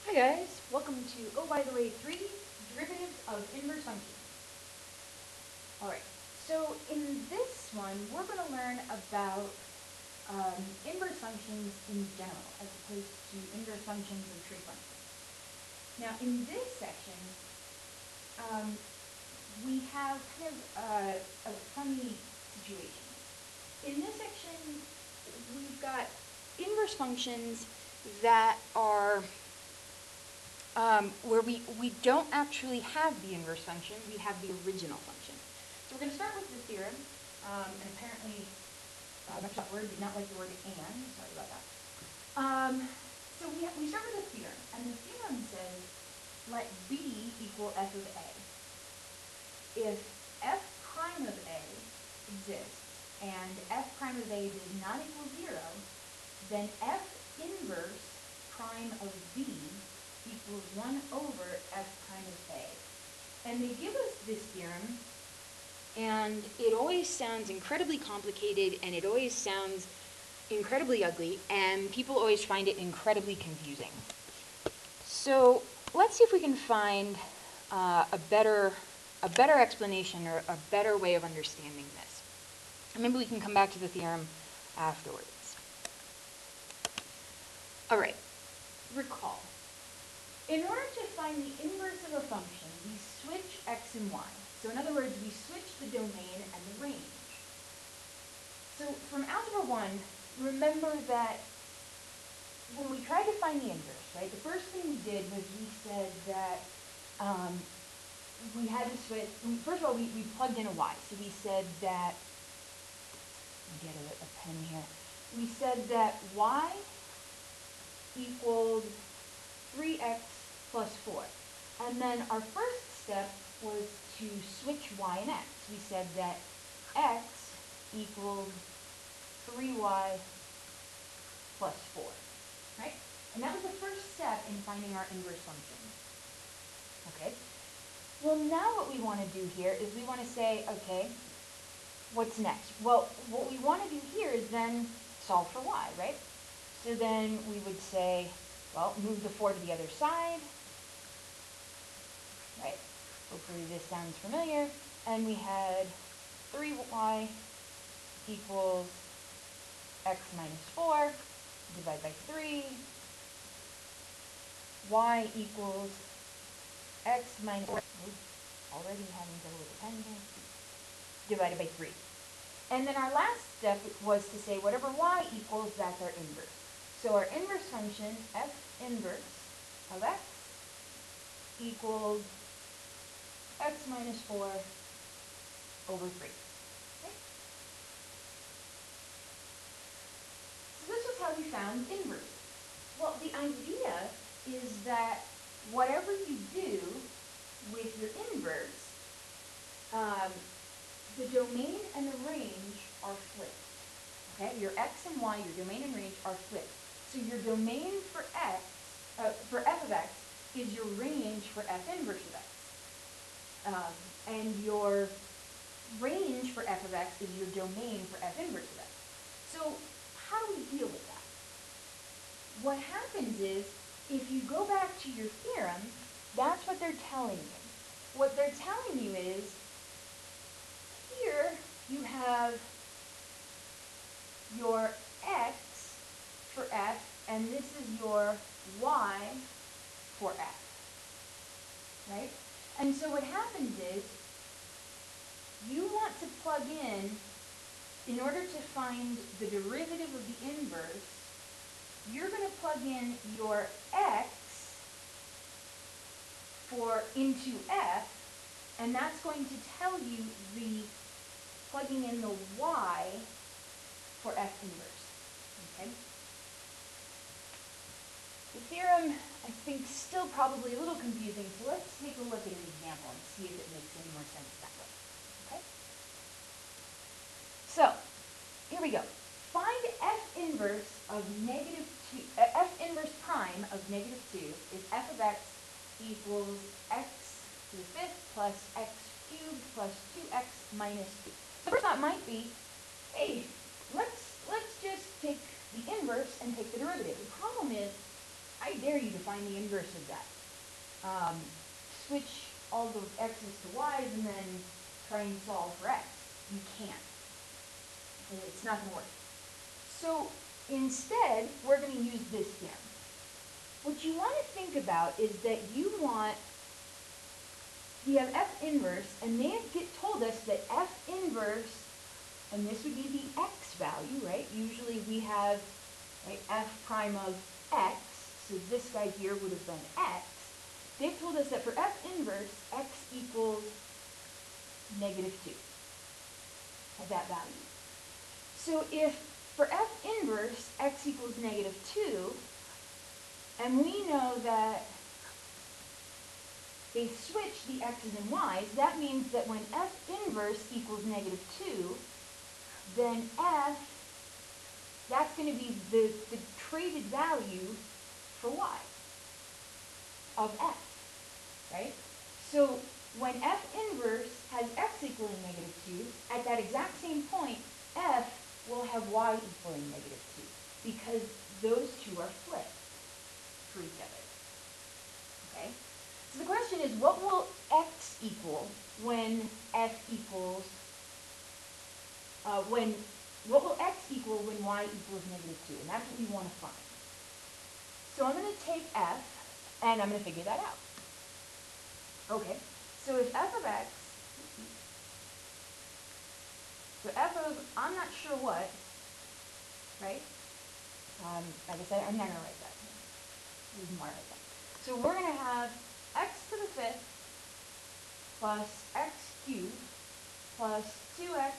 Hi guys, welcome to, oh by the way, 3 derivatives of inverse functions. Alright, so in this one, we're going to learn about inverse functions in general, as opposed to inverse functions and trig functions. Now in this section, we have kind of a funny situation. In this section, we've got inverse functions that are where we don't actually have the inverse function, we have the original function. So we're going to start with the theorem, and apparently, that word did not like the word and, sorry about that. So we start with the theorem, and the theorem says, let B equal f of A. If f prime of A exists, and f prime of A does not equal 0, then f inverse prime of B equals 1 over f prime of A. And they give us this theorem, and it always sounds incredibly complicated, and it always sounds incredibly ugly, and people always find it incredibly confusing. So let's see if we can find a better explanation or a better way of understanding this. And maybe we can come back to the theorem afterwards. All right, recall. In order to find the inverse of a function, we switch x and y. So in other words, we switch the domain and the range. So from Algebra 1, remember that when we tried to find the inverse, right, the first thing we did was we said that we had to switch, first of all, we plugged in a y. So we said that, let me get a pen here. We said that y equaled 3x plus 4. And then our first step was to switch y and x. We said that x equaled 3y plus 4, right? And that was the first step in finding our inverse function. Okay? Well, now what we want to do here is we want to say, okay, what's next? Well, what we want to do here is then solve for y, right? So then we would say, well, move the 4 to the other side, right? Hopefully this sounds familiar. And we had 3y equals x minus 4, divide by 3. Y equals x minus 4, already having trouble with the pen here, divided by 3. And then our last step was to say whatever y equals, that's our inverse. So our inverse function, f inverse of x, equals x minus 4 over 3. Okay? So this is how we found inverse. Well, the idea is that whatever you do with your inverse, the domain and the range are flipped. Okay, your x and y, your domain and range are flipped. So your domain for x, for f of x, is your range for f inverse of x. And your range for f of x is your domain for f inverse of x. So how do we deal with that? What happens is, if you go back to your theorem, that's what they're telling you. What they're telling you is, here you have your x for f, and this is your y for f, right? And so what happens is, you want to plug in order to find the derivative of the inverse, you're going to plug in your x into f, and that's going to tell you plugging in the y for f inverse. Okay? The theorem, I think, still probably a little confusing, so let's take a look at an example and see if it makes any more sense that way. Okay? So, here we go. Find f inverse of negative 2, f inverse prime of negative 2 is f of x equals x to the 5th plus x cubed plus 2x minus 2. The first thought might be, hey, let's just take the inverse and take the derivative. The problem is, I dare you to find the inverse of that. Switch all those x's to y's and then try and solve for x. You can't. It's not going to work. So instead, we're going to use this theorem. What you want to think about is that you have f inverse, and they told us that f inverse, and this would be the x value, right? Usually we have f prime of x, so this guy here would have been x. They've told us that for f inverse, x equals -2 at that value. So if for f inverse, x equals -2, and we know that they switch the x's and y's, that means that when f inverse equals -2, then f, that's going to be the traded value for y of f, right? So when f inverse has x equaling -2, at that exact same point, f will have y equaling -2, because those two are flipped for each other, okay? So the question is, what will x equal when f equals, what will x equal when y equals -2? And that's what we want to find. So I'm going to take f, and I'm going to figure that out. Okay, so if f of x, so f of, I'm not sure what, right? Like I said, I'm not going to write that. There's more like that. So we're going to have x to the 5th plus x cubed plus 2x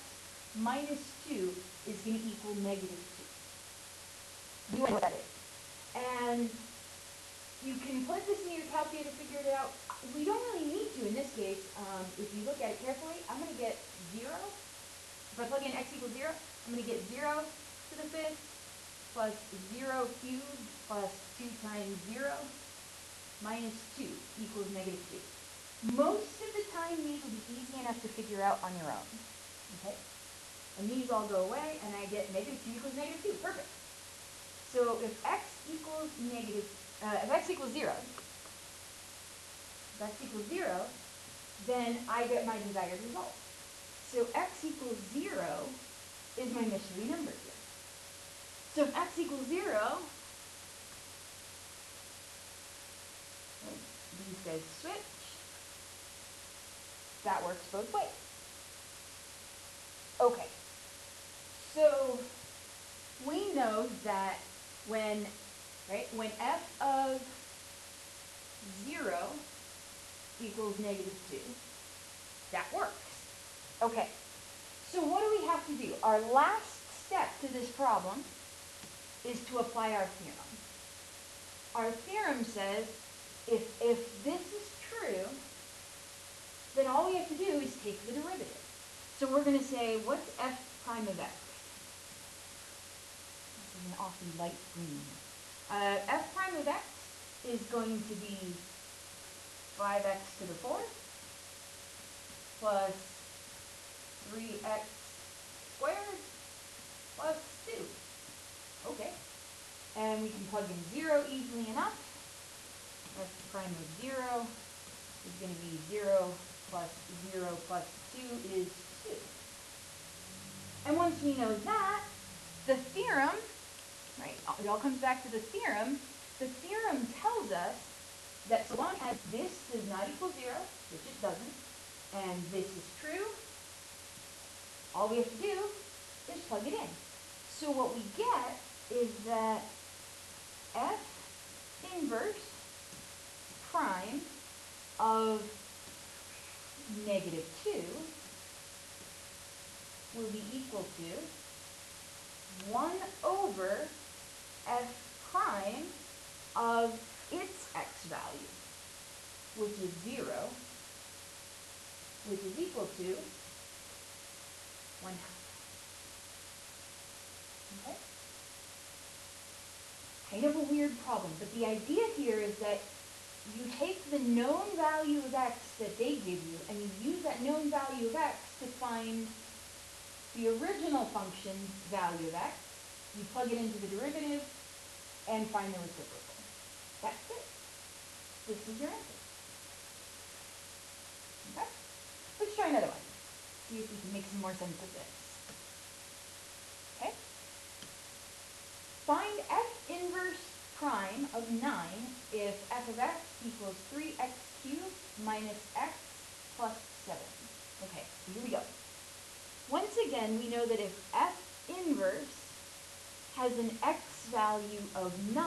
minus 2 is going to equal -2. You know what that is. And you can put this in your calculator to figure it out. We don't really need to in this case. If you look at it carefully, I'm going to get 0. If I plug in x equals 0, I'm going to get 0 to the 5th plus 0 cubed plus 2 times 0 minus 2 equals -2. Most of the time, these will be easy enough to figure out on your own. Okay? And these all go away, and I get -2 equals -2. Perfect. So if x equals if x equals 0, then I get my desired result. So x equals 0 is my mystery number here. So if x equals 0, these guys switch. That works both ways. Okay. So we know that when f of 0 equals -2, that works. Okay. So what do we have to do? Our last step to this problem is to apply our theorem. Our theorem says if this is true, then all we have to do is take the derivative. So we're going to say, what's f prime of x? This is an awfully light green. F prime of x is going to be 5x to the 4th plus 3x squared plus 2. Okay. And we can plug in 0 easily enough. F prime of 0 is going to be 0 plus 2 is 2. And once we know that, the theorem, right, it all comes back to the theorem. The theorem tells us that so long as this does not equal 0, which it doesn't, and this is true, all we have to do is plug it in. So what we get is that f inverse prime of -2 will be equal to 1 over f prime of its x value, which is 0, which is equal to 1/2. Okay? Kind of a weird problem, but the idea here is that you take the known value of x that they give you, and you use that known value of x to find the original function's value of x. You plug it into the derivative and find the reciprocal. That's it. This is your answer. Okay? Let's try another one. See if we can make some more sense of this. Okay? Find f inverse prime of 9 if f of x equals 3x cubed minus x plus 7. Okay, so here we go. Once again, we know that if f inverse has an x value of 9,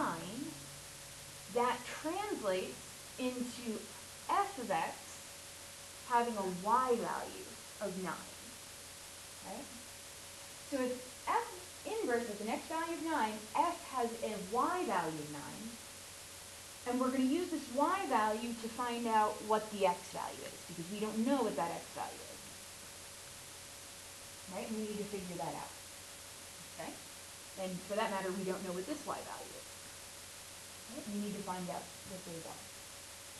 that translates into f of x having a y value of 9. Right? So if f inverse has an x value of 9, f has a y value of 9, and we're going to use this y value to find out what the x value is, because we don't know what that x value is. Right? And we need to figure that out. Okay? And for that matter, we don't know what this y value is. Right? We need to find out what those are.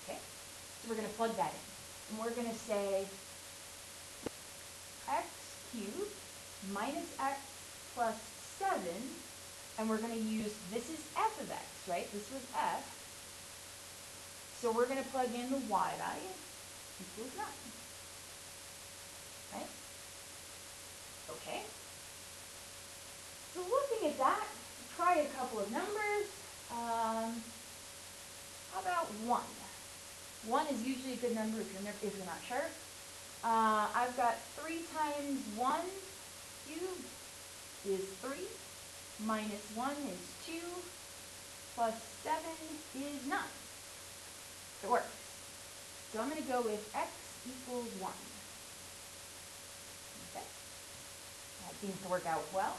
Okay? So we're going to plug that in. And we're going to say x cubed minus x plus 7, and we're going to use, this is f of x, right? This was f. So we're going to plug in the y value equals 9. Right? Okay. So looking at that, try a couple of numbers. How about 1? 1 is usually a good number if you're not sure. I've got 3 times 1 cubed is 3, minus 1 is 2, plus 7 is 9. It works. So I'm going to go with x equals 1. Okay. That seems to work out well.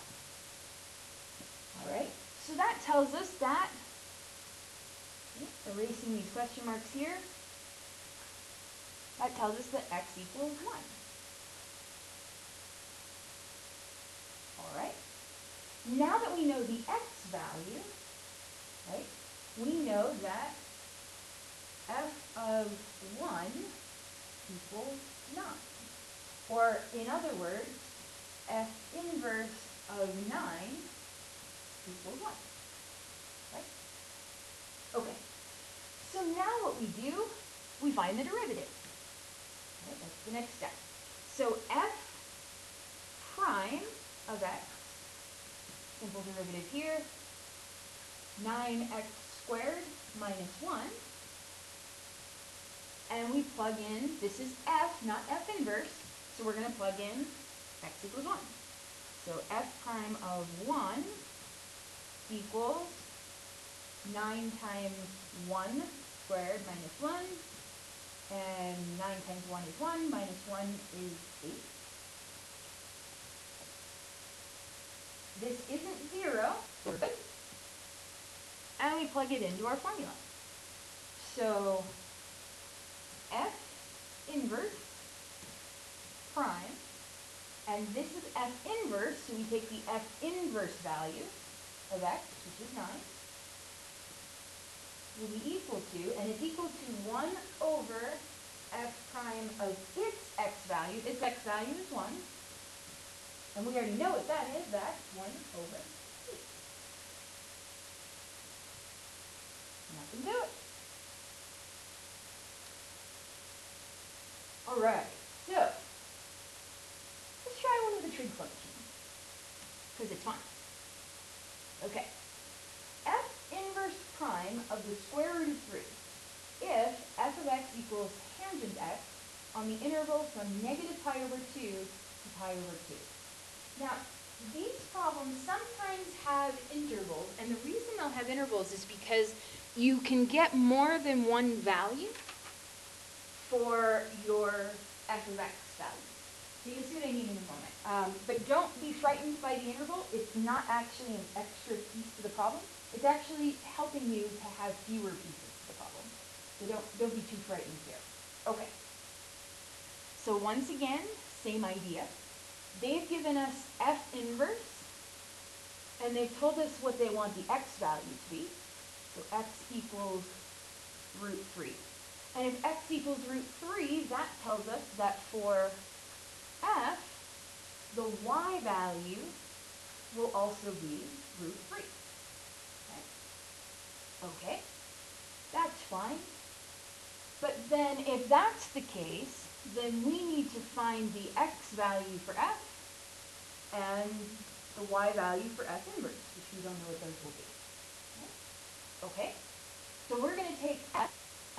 All right. So that tells us that, erasing these question marks here, that tells us that x equals 1. All right. Now that we know the x value, right, we know that f of 1 equals 9. Or, in other words, f inverse of 9 equals 1. Right? Okay. So now what we do, we find the derivative. Right? That's the next step. So f prime of x, simple derivative here, 9x squared minus 1. And we plug in, this is f, not f inverse, so we're going to plug in x equals 1. So f prime of 1 equals 9 times 1 squared minus 1, and 9 times 1 is 1, minus 1 is 8. This isn't 0, we're good. And we plug it into our formula. So f inverse prime, and this is f inverse, so we take the f inverse value of x, which is 9, will be equal to, and it's equal to 1 over f prime of its x value. Its x value is 1, and we already know what that is. That's 1 over 8. Nothing to it. All right, so let's try one with a trig function, because it's fun. Okay, f inverse prime of the square root of 3 if f of x equals tangent x on the interval from negative pi over 2 to pi over 2. Now, these problems sometimes have intervals, and the reason they'll have intervals is because you can get more than one value for your f of x value. So you'll see what I mean in a moment. But don't be frightened by the interval. It's not actually an extra piece to the problem. It's actually helping you to have fewer pieces to the problem. So don't be too frightened here. Okay. So once again, same idea. They've given us f inverse, and they've told us what they want the x value to be. So x equals root 3. And if x equals root 3, that tells us that for f, the y value will also be root 3. Okay? if that's the case, then we need to find the x value for f and the y value for f inverse, which we don't know what those will be. Okay? So we're going to take f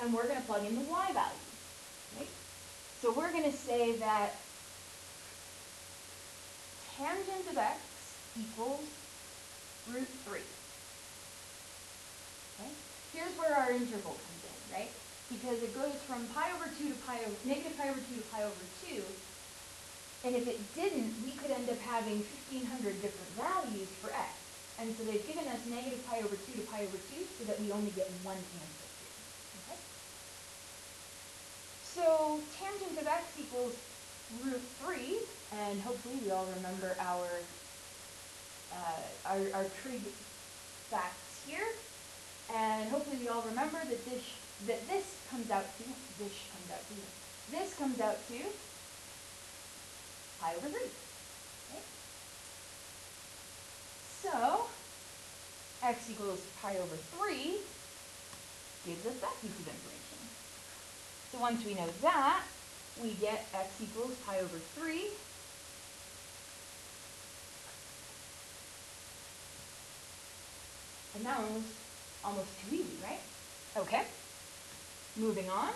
and we're going to plug in the y value. Okay? So we're going to say that tangent of x equals root 3. Okay? Here's where our interval comes in, right? Because it goes from pi over 2 to negative pi over 2 to pi over 2. And if it didn't, we could end up having 1,500 different values for x. And so they've given us negative pi over 2 to pi over 2 so that we only get one answer here. Okay? So tangent of x equals root 3, and hopefully we all remember our trig facts here. And hopefully we all remember that this comes out to pi over 3. Okay? So x equals pi over 3 gives us that piece of information. So once we know that, we get x equals pi over 3. And that one was almost too easy, right? Okay. Moving on.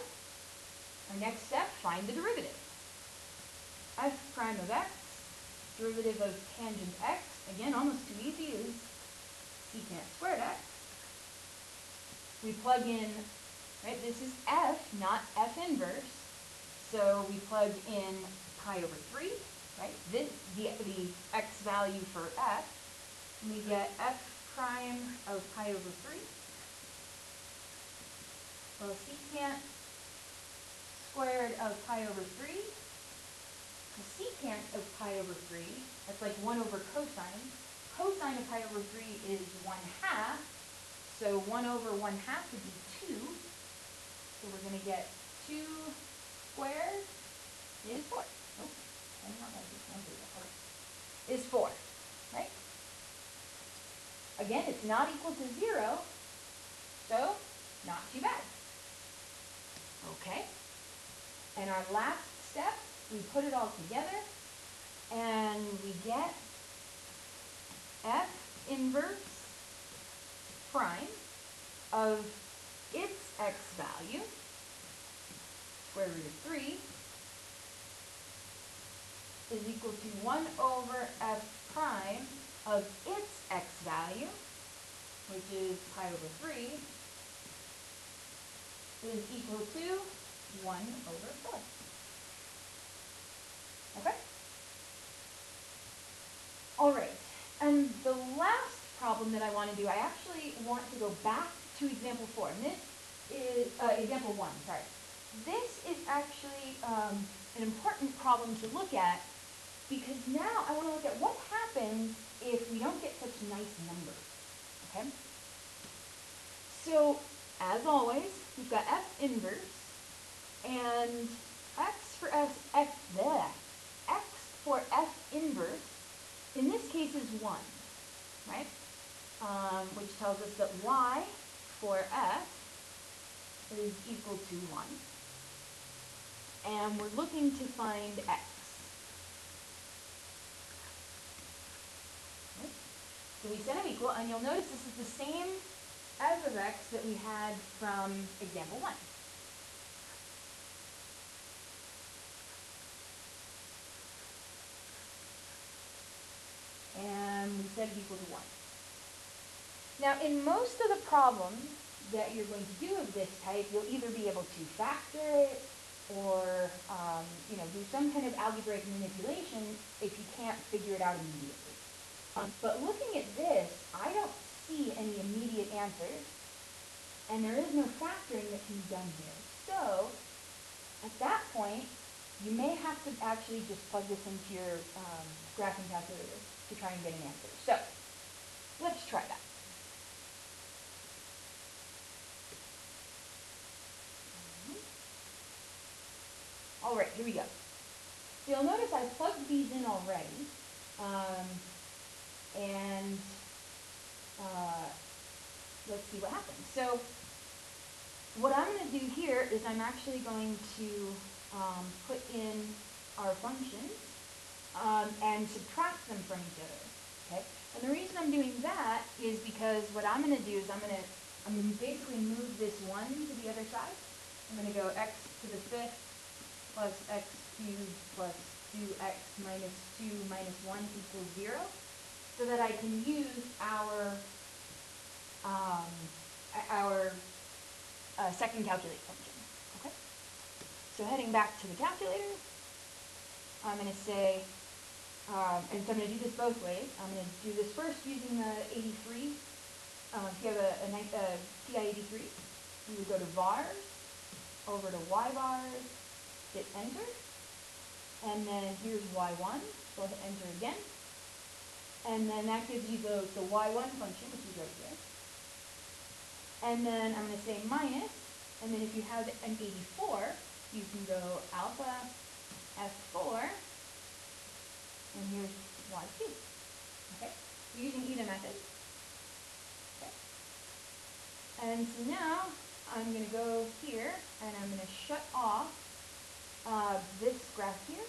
Our next step, find the derivative. F prime of x, derivative of tangent x, again, almost too easy, is secant squared x. We plug in, right, this is f, not f inverse, so we plug in pi over 3, right, the x value for f, and we get f prime of pi over 3. Well, secant squared of pi over 3, the secant of pi over 3, that's like 1 over cosine. Cosine of pi over 3 is 1/2, so 1 over 1/2 would be 2. So we're going to get 2 squared is 4. Oh, I'm not like this one. Is 4, right? Again, it's not equal to 0, so not too bad. Okay, and our last step, we put it all together, and we get f inverse prime of its x value, square root of 3, is equal to 1 over f prime of its x value, which is pi over 3, is equal to 1 over 4. Okay? All right. And the last problem that I want to do, I actually want to go back to example 4. And this is, example 1, sorry. This is actually an important problem to look at because now I want to look at what happens if we don't get such nice numbers. Okay? So, as always, we've got f inverse, and x for f inverse, in this case is 1, right? Which tells us that y for f is equal to 1. And we're looking to find x. Right? So we set them equal, and you'll notice this is the same f of x that we had from example 1. And we set it equal to 1. Now, in most of the problems that you're going to do of this type, you'll either be able to factor it or do some kind of algebraic manipulation if you can't figure it out immediately. But looking at this, I don't see any immediate answers, and there is no factoring that can be done here. So, at that point, you may have to actually just plug this into your graphing calculator to try and get an answer. So, let's try that. All right, here we go. So you'll notice I plugged these in already, and let's see what happens. So what I'm going to do here is I'm actually going to put in our functions and subtract them from each other. Okay? And the reason I'm doing that is because what I'm going to do is I'm going to basically move this 1 to the other side. I'm going to go x to the 5th plus x cubed plus 2x minus 2 minus 1 equals 0, so that I can use our second calculate function. Okay? So heading back to the calculator, I'm going to say, and so I'm going to do this both ways. I'm going to do this first using the 83. If you have a TI-83, you would go to vars, over to y bars, hit enter, and then here's y1, so I'll hit enter again, and then that gives you the y1 function, which is right here. And then I'm going to say minus, and then if you have an 84, you can go alpha f4, and here's y2. Okay? Using either method. Okay. And so now I'm going to go here, and I'm going to shut off this graph here,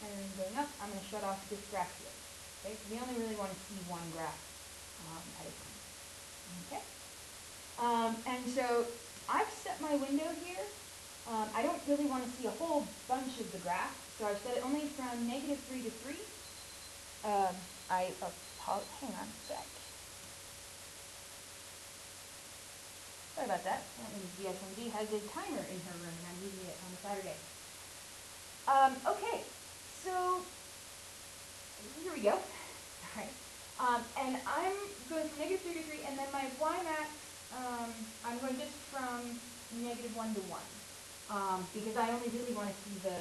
and then going up, I'm going to shut off this graph here. Okay? So we only really want to see one graph at a time. Okay? And so I've set my window here. I don't really want to see a whole bunch of the graph, so I've set it only from -3 to 3. Hang on a sec. Sorry about that. Apparently the DSMD has a timer in her room, and I'm using it on a Saturday. Okay, so here we go. All right. And I'm going from -3 to 3, and then my y max, I'm going just from -1 to 1, because I only really want to see the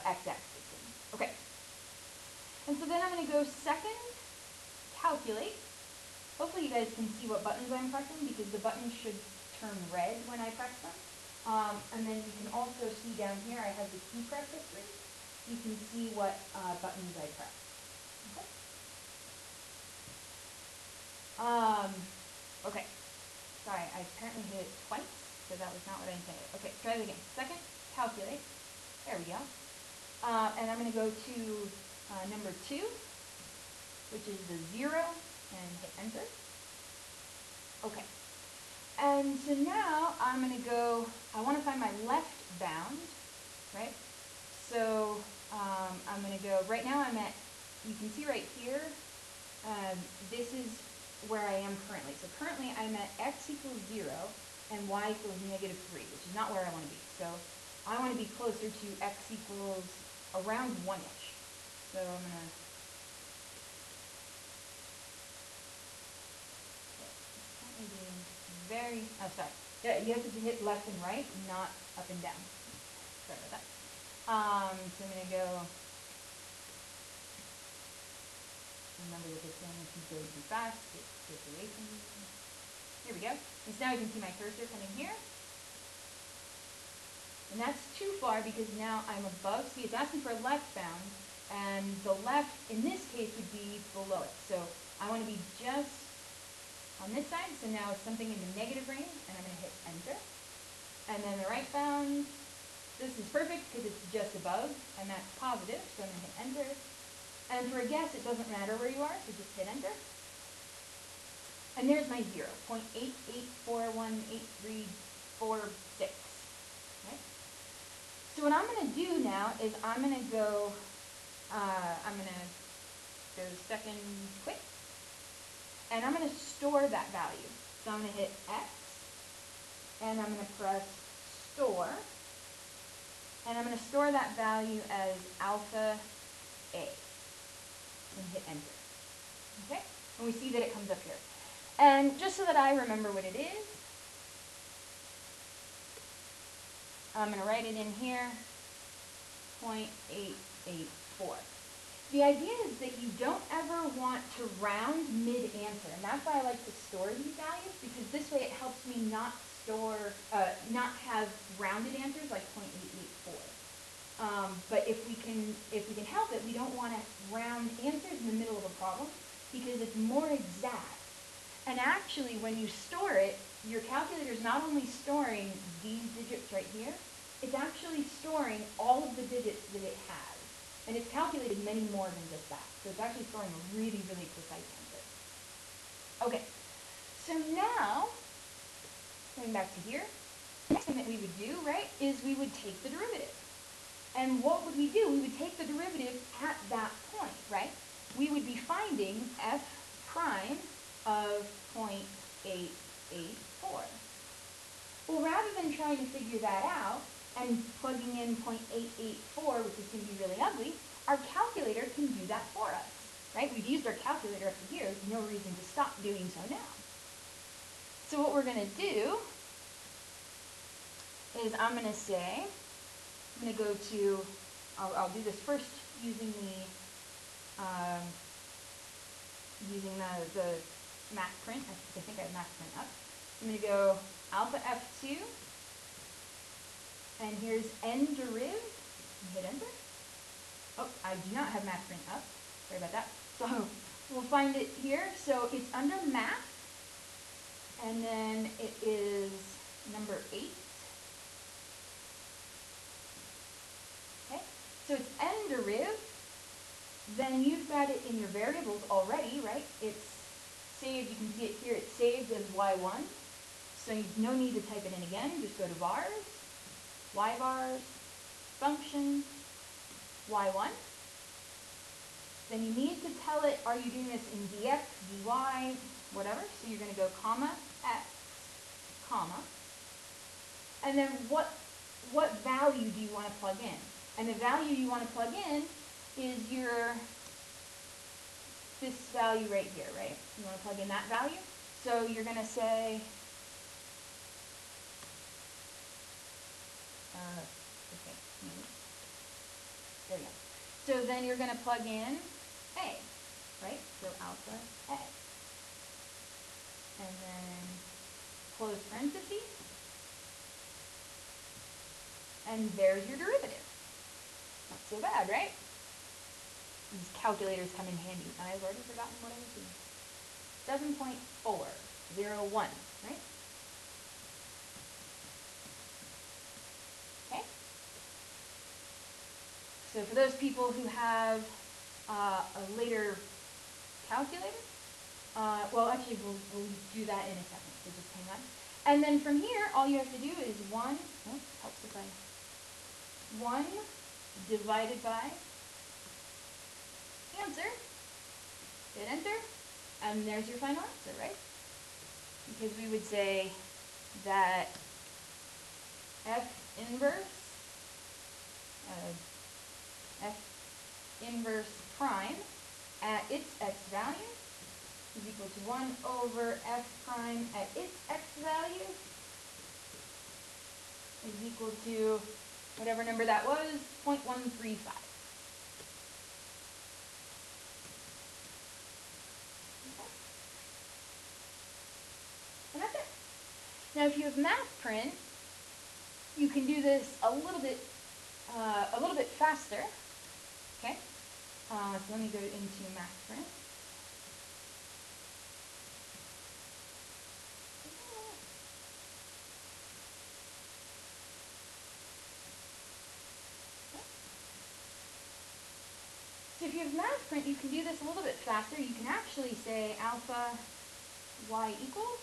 x-axis. Okay. And so then I'm going to go second, calculate. Hopefully you guys can see what buttons I'm pressing, because the buttons should turn red when I press them. And then you can also see down here, I have the key press history. You can see what buttons I press. Okay. Okay. Sorry, I apparently hit it twice, so that was not what I intended. Okay, try it again. Second, calculate. There we go. And I'm going to go to number 2, which is the 0, and hit enter. Okay. And so now I'm going to go, I want to find my left bound, right? So I'm going to go, right now I'm at, you can see right here, this is where I am currently. So currently I'm at x equals 0 and y equals -3, which is not where I want to be. So I want to be closer to x equals around 1-ish. So I'm going to, sorry. Yeah, you have to hit left and right, not up and down. Sorry about that. So I'm going to go, remember that this one, if you go too fast, it gets away from you. Here we go. And so now you can see my cursor coming here. And that's too far because now I'm above, see it's asking for a left bound, and the left, in this case, would be below it. So I want to be just on this side, so now it's something in the negative range, and I'm going to hit enter. And then the right bound, this is perfect because it's just above, and that's positive, so I'm going to hit enter. And for a guess, it doesn't matter where you are, so just hit enter. And there's my 0, 0.88418346. Okay? So what I'm going to do now is I'm going to go second quick, and I'm going to store that value. So I'm going to hit X, and I'm going to press store, and I'm going to store that value as alpha A, and hit enter. Okay? And we see that it comes up here. And just so that I remember what it is, I'm going to write it in here, 0.884. The idea is that you don't ever want to round mid-answer, and that's why I like to store these values, because this way it helps me not have rounded answers like 0.884. But if we can help it, we don't want to round answers in the middle of a problem, because it's more exact. And actually, when you store it, your calculator is not only storing these digits right here, it's actually storing all of the digits that it has. And it's calculated many more than just that. So it's actually storing a really, really precise answer. Okay, so now, going back to here, the next thing that we would do, right, is we would take the derivative. And what would we do? We would take the derivative at that point, right? We would be finding f prime of 0.884. Well, rather than trying to figure that out and plugging in 0.884, which is going to be really ugly, our calculator can do that for us, right? We've used our calculator up to here. There's no reason to stop doing so now. So what we're going to do is I'm going to say, I'm going to go to, I'll do this first using the math print. I think I have math print up. I'm going to go alpha f2, and here's n deriv, hit enter. Oh, I do not have math print up. Sorry about that. So we'll find it here. So it's under math, and then it is number 8. Okay, so it's n deriv. Then you've got it in your variables already, right? It's saved, you can see it here, it's saved as y1. So you no need to type it in again, just go to vars, y vars, function, y1. Then you need to tell it, are you doing this in dx, dy, whatever? So you're going to go comma, x, comma. And then what value do you want to plug in? And the value you want to plug in is this value right here, right? You want to plug in that value. So you're going to say, okay, there we go. So then you're going to plug in A, right? So alpha A. And then close parentheses. And there's your derivative. Not so bad, right? These calculators come in handy. I've already forgotten what I was doing. 7.401, right? Okay. So for those people who have a later calculator, well, actually, we'll do that in a second, so just hang on. And then from here, all you have to do is 1 divided by answer, hit enter, and there's your final answer, right? Because we would say that f inverse prime at its x value is equal to 1 over f prime at its x value is equal to whatever number that was, 0.135. And that's it. Now, if you have math print, you can do this a little bit faster. Okay. So let me go into math print. So if you have math print, you can do this a little bit faster. You can actually say alpha y equals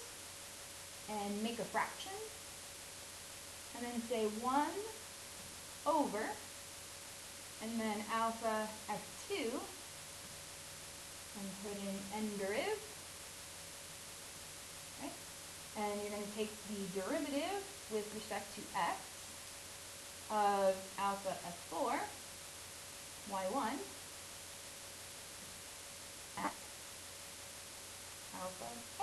and make a fraction. And then say 1 over, and then alpha f2, and put in n deriv. Right? And you're going to take the derivative with respect to x of alpha f4, y1, at alpha a.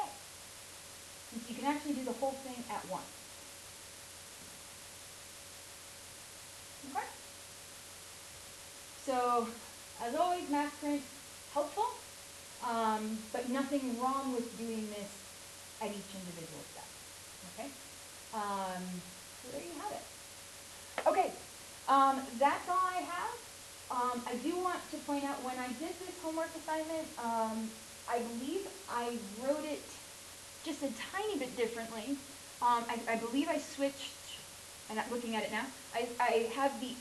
And so you can actually do the whole thing at once. Okay? So, as always, math print, helpful, but nothing wrong with doing this at each individual step. Okay? So there you have it. Okay, that's all I have. I do want to point out, when I did this homework assignment, I believe I wrote it just a tiny bit differently. I believe I switched, and I'm looking at it now, I have the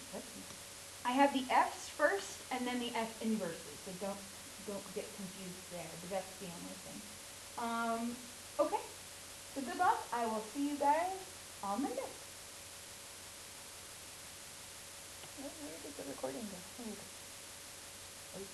F's first and then the F inverses, so don't get confused there, but that's the only thing. Okay, so good luck. I will see you guys on Monday. Where did the recording go? Oh,